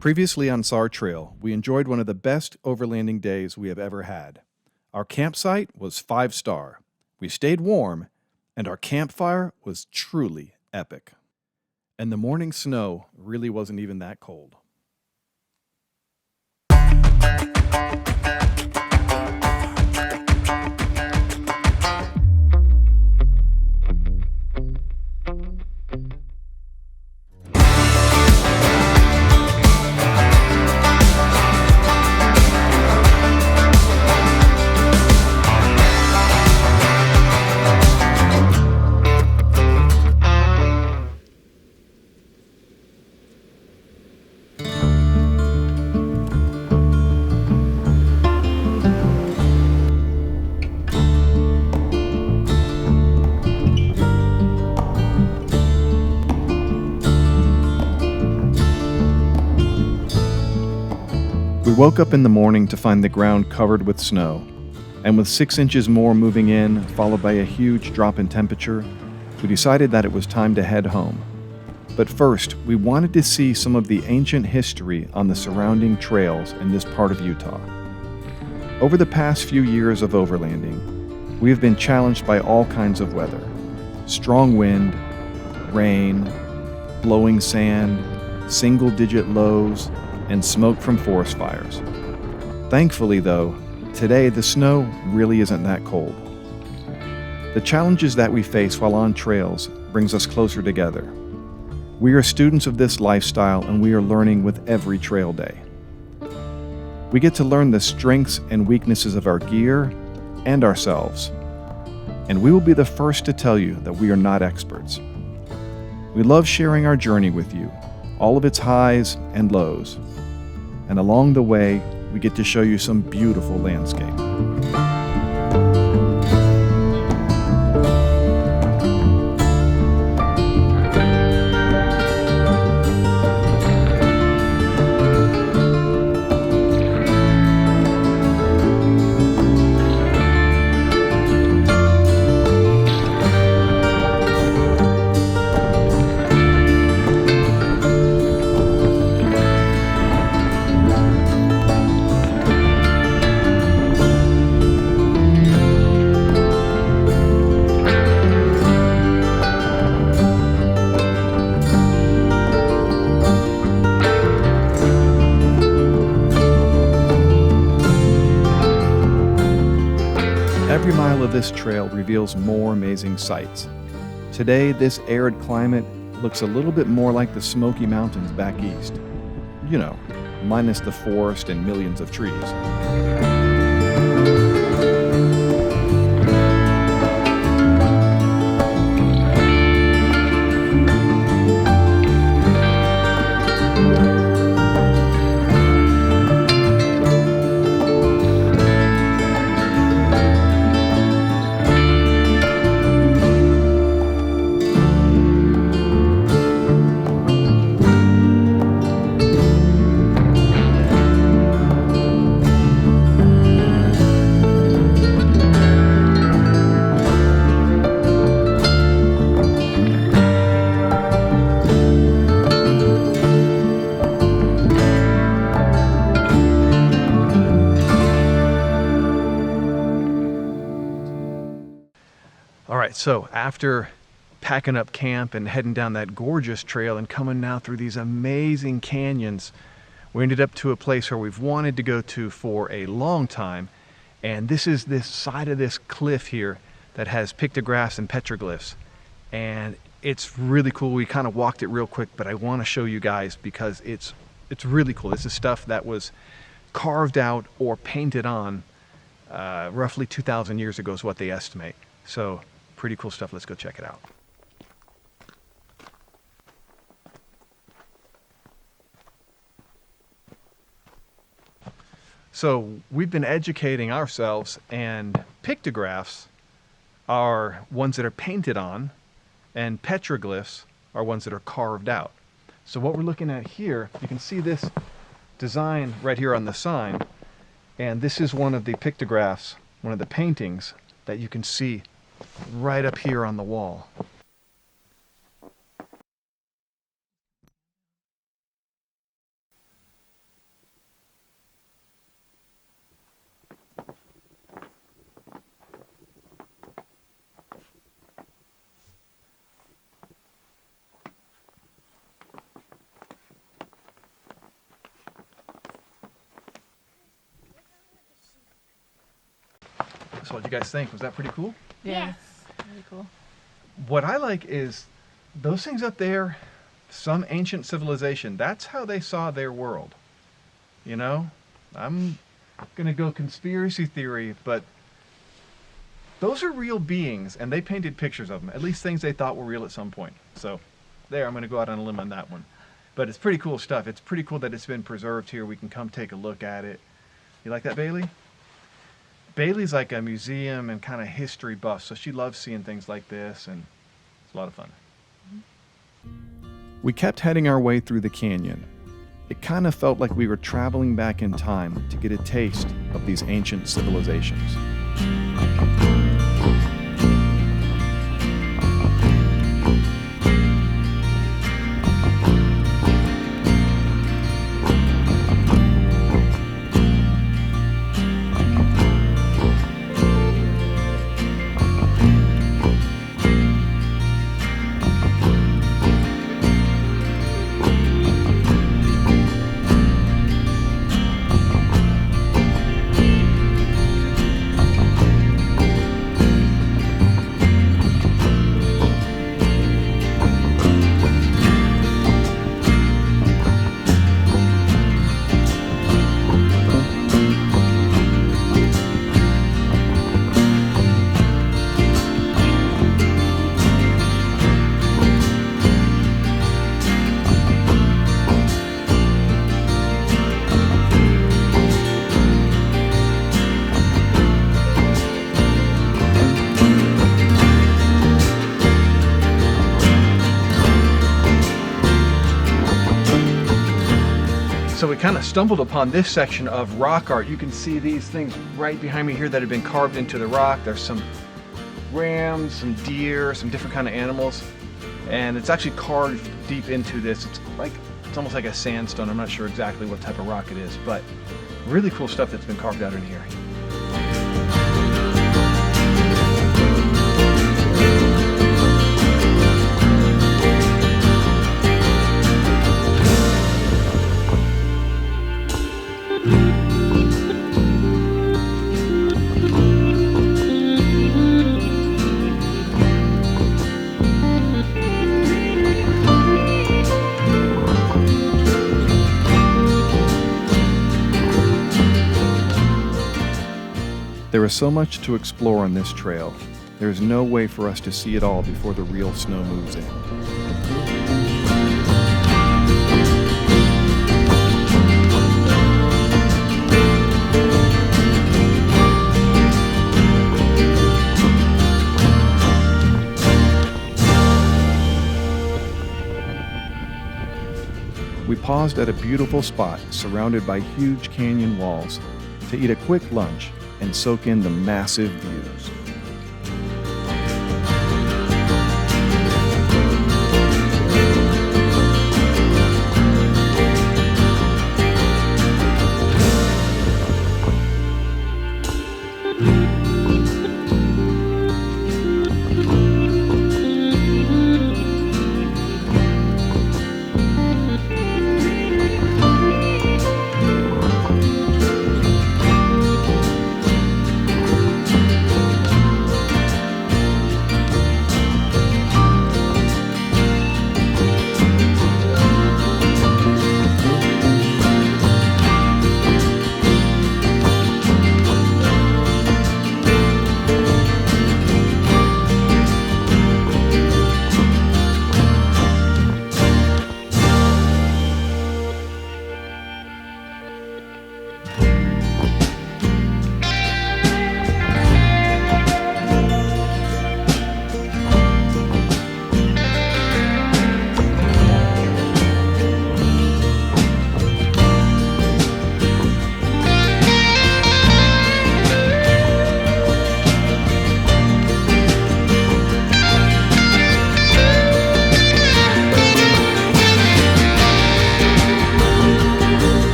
Previously on SAR Trail, we enjoyed one of the best overlanding days we have ever had. Our campsite was 5-star. We stayed warm, and our campfire was truly epic. And the morning snow really wasn't even that cold. We woke up in the morning to find the ground covered with snow, and with 6 inches more moving in, followed by a huge drop in temperature, we decided that it was time to head home. But first, we wanted to see some of the ancient history on the surrounding trails in this part of Utah. Over the past few years of overlanding, we have been challenged by all kinds of weather: strong wind, rain, blowing sand, single-digit lows, and smoke from forest fires. Thankfully, though, today the snow really isn't that cold. The challenges that we face while on trails brings us closer together. We are students of this lifestyle, and we are learning with every trail day. We get to learn the strengths and weaknesses of our gear and ourselves, and we will be the first to tell you that we are not experts. We love sharing our journey with you, all of its highs and lows. And along the way, we get to show you some beautiful landscape. Every mile of this trail reveals more amazing sights. Today, this arid climate looks a little bit more like the Smoky Mountains back east. You know, minus the forest and millions of trees. All right, so after packing up camp and heading down that gorgeous trail and coming now through these amazing canyons, we ended up to a place where we've wanted to go to for a long time. And this is this side of this cliff here that has pictographs and petroglyphs. And it's really cool. We kind of walked it real quick, but I want to show you guys because it's really cool. This is stuff that was carved out or painted on roughly 2,000 years ago is what they estimate. So pretty cool stuff. Let's go check it out. So we've been educating ourselves, and pictographs are ones that are painted on, and petroglyphs are ones that are carved out. So what we're looking at here, you can see this design right here on the sign, and this is one of the pictographs, one of the paintings that you can see right up here on the wall. dinosaur. What do you guys think? Was that pretty cool? Yeah. Yes. Really cool. What I like is those things up there, some ancient civilization, that's how they saw their world. You know? I'm going to go conspiracy theory, but those are real beings, and they painted pictures of them, at least things they thought were real at some point. So there, I'm going to go out on a limb on that one. But it's pretty cool stuff. It's pretty cool that it's been preserved here. We can come take a look at it. You like that, Bailey? Bailey's like a museum and kind of history buff, so she loves seeing things like this, and it's a lot of fun. We kept heading our way through the canyon. It kind of felt like we were traveling back in time to get a taste of these ancient civilizations. So we kind of stumbled upon this section of rock art. You can see these things right behind me here that have been carved into the rock. There's some rams, some deer, some different kind of animals. And it's actually carved deep into this. It's almost like a sandstone. I'm not sure exactly what type of rock it is, but really cool stuff that's been carved out in here. There is so much to explore on this trail. There is no way for us to see it all before the real snow moves in. We paused at a beautiful spot surrounded by huge canyon walls to eat a quick lunch and soak in the massive views.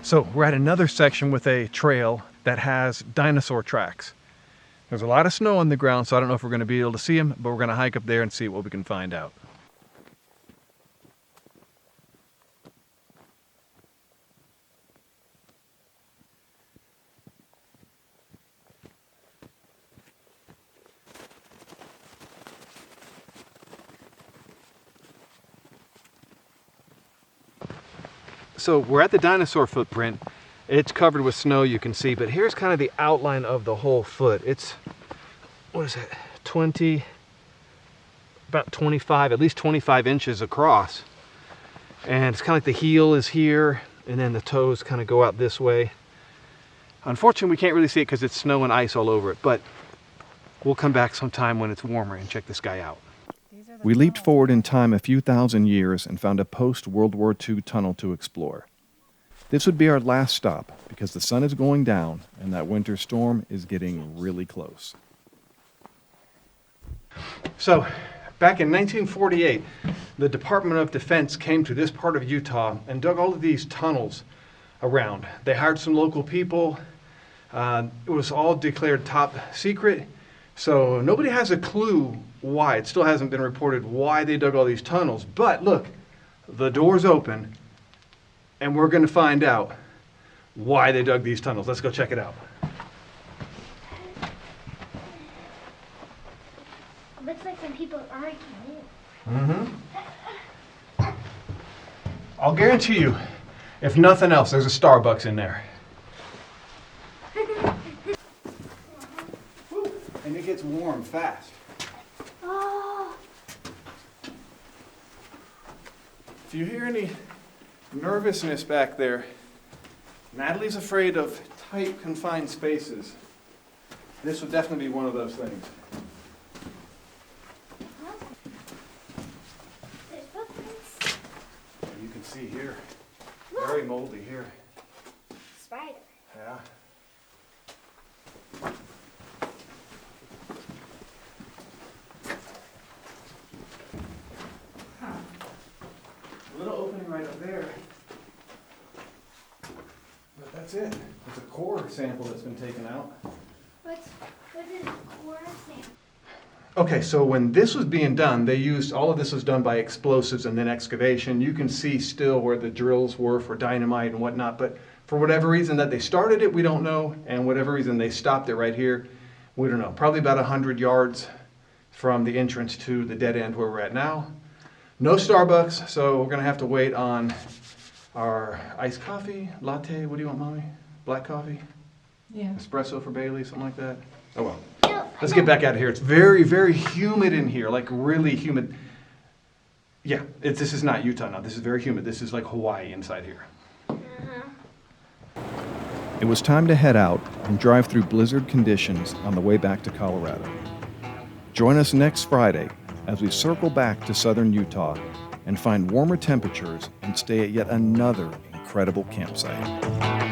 So we're at another section with a trail that has dinosaur tracks. There's a lot of snow on the ground, so I don't know if we're going to be able to see them, but we're going to hike up there and see what we can find out. So we're at the dinosaur footprint. It's covered with snow, you can see, but here's kind of the outline of the whole foot. It's, what is it, about 25, at least 25 inches across. And it's kind of like the heel is here, and then the toes kind of go out this way. Unfortunately, we can't really see it because it's snow and ice all over it, but we'll come back sometime when it's warmer and check this guy out. We leaped forward in time a few thousand years and found a post-World War II tunnel to explore. This would be our last stop because the sun is going down and that winter storm is getting really close. So, back in 1948, the Department of Defense came to this part of Utah and dug all of these tunnels around. They hired some local people. It was all declared top secret, so nobody has a clue why. It still hasn't been reported why they dug all these tunnels. But look, the door's open, and we're going to find out why they dug these tunnels. Let's go check it out. Looks like some people arguing. Mm-hmm. I'll guarantee you, if nothing else, there's a Starbucks in there. And it gets warm fast. Oh. If you hear any nervousness back there, Natalie's afraid of tight, confined spaces. This would definitely be one of those things. There's footprints. You can see here, very moldy here. Spider. Yeah. A little opening right up there. But that's it. It's a core sample that's been taken out. What is a core sample? Okay, so when this was being done, they used, all of this was done by explosives and then excavation. You can see still where the drills were for dynamite and whatnot, but for whatever reason that they started it, we don't know, and whatever reason they stopped it right here, we don't know. Probably about 100 yards from the entrance to the dead end where we're at now. No Starbucks, so we're gonna have to wait on our iced coffee, latte, what do you want, Mommy? Black coffee? Yeah. Espresso for Bailey, something like that? Oh well. No, Let's get back out of here. It's very, very humid in here, like really humid. Yeah, this is not Utah now. This is very humid. This is like Hawaii inside here. It was time to head out and drive through blizzard conditions on the way back to Colorado. Join us next Friday as we circle back to southern Utah and find warmer temperatures and stay at yet another incredible campsite.